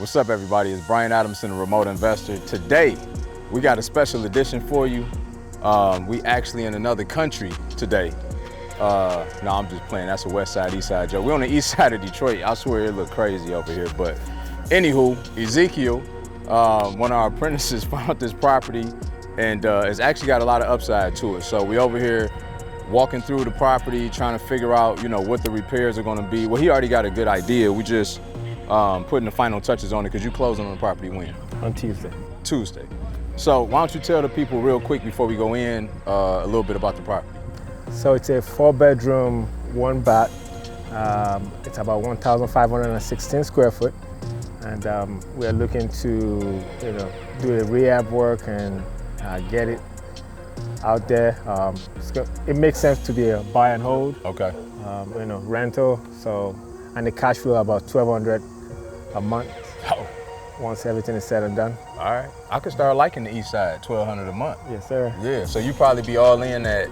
What's up, everybody? It's Brian Adamson, a remote investor. Today, we got a special edition for you. We actually in another country today. No, I'm just playing. That's a west side, east side joke. We're on the east side of Detroit. I swear it look crazy over here. But anywho, Ezekiel, one of our apprentices, found this property and it's actually got a lot of upside to it. So we over here walking through the property, trying to figure out, what the repairs are going to be. Well, he already got a good idea. We just putting the final touches on it because you closing on the property when? On Tuesday. Tuesday. So why don't you tell the people real quick before we go in a little bit about the property? So it's a 4-bedroom, 1 bath. It's about 1,516 square foot. And we're looking to, do a rehab work and get it out there. It makes sense to be a buy and hold. Okay. Rental. So, and the cash flow about $1,200 a month. Oh. Once everything is said and done. All right. I could start liking the east side, $1,200 a month. Yes, sir. Yeah. So you probably be all in at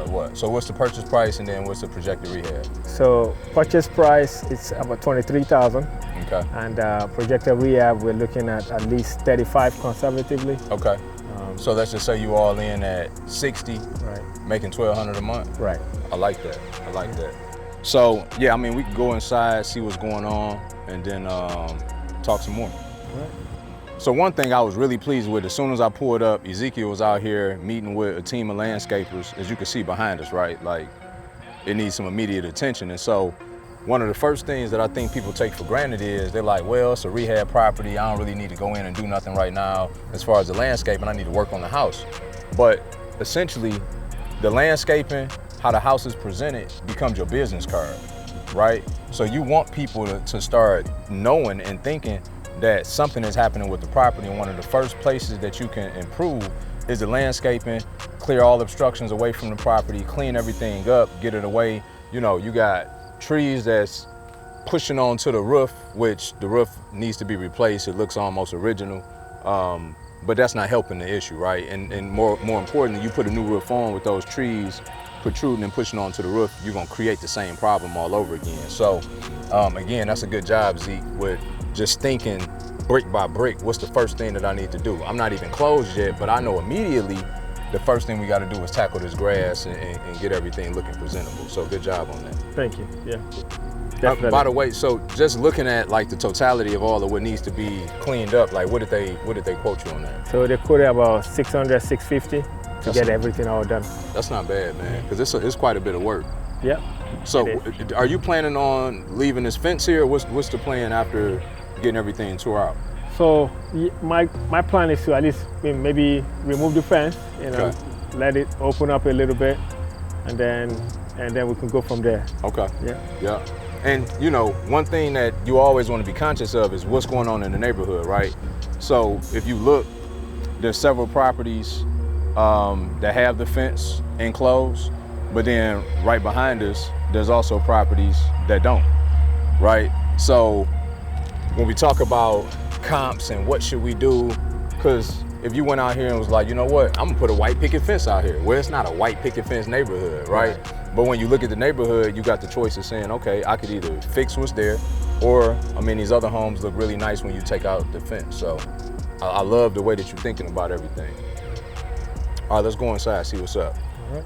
what? So what's the purchase price and then what's the projected rehab? So purchase price it's about $23,000. Okay. And projected rehab we're looking at least $35,000 conservatively. Okay. So let's just say you all in at 60, right? Making $1,200 a month. Right. I like that. I like that. So yeah, I mean we can go inside, see what's going on, and then talk some more. Right. So one thing I was really pleased with, as soon as I pulled up, Ezekiel was out here meeting with a team of landscapers, as you can see behind us, right? Like, it needs some immediate attention. And so one of the first things that I think people take for granted is they're like, well, it's a rehab property. I don't really need to go in and do nothing right now as far as the landscaping. I need to work on the house. But essentially, the landscaping, how the house is presented, becomes your business card, right? So you want people to start knowing and thinking that something is happening with the property, and one of the first places that you can improve is the landscaping, clear all obstructions away from the property, clean everything up, get it away. You got trees that's pushing onto the roof, which the roof needs to be replaced. It looks almost original, but that's not helping the issue, right? And more importantly, you put a new roof on with those trees protruding and pushing onto the roof, you're gonna create the same problem all over again. So again, that's a good job, Zeke, with just thinking brick by brick, what's the first thing that I need to do? I'm not even closed yet, but I know immediately the first thing we got to do is tackle this grass and get everything looking presentable. So good job on that. Thank you. Yeah. Definitely. By the way, so just looking at like the totality of all of what needs to be cleaned up, like what did they quote you on that? So they quoted about $600, $650 to get everything all done. That's not bad, man, because it's quite a bit of work. Yeah. So are you planning on leaving this fence here? What's the plan after getting everything tore out? So my plan is to at least maybe remove the fence, Okay. let it open up a little bit, and then we can go from there. Okay. Yeah. Yeah. And one thing that you always want to be conscious of is what's going on in the neighborhood, right? So if you look, there's several properties that have the fence enclosed, but then right behind us, there's also properties that don't, right? So when we talk about comps and what should we do, because if you went out here and was like, you know what, I'm gonna put a white picket fence out here. Well, it's not a white picket fence neighborhood, right? But when you look at the neighborhood, you got the choice of saying, okay, I could either fix what's there, or, these other homes look really nice when you take out the fence. So I love the way that you're thinking about everything. All right, let's go inside, see what's up. All right.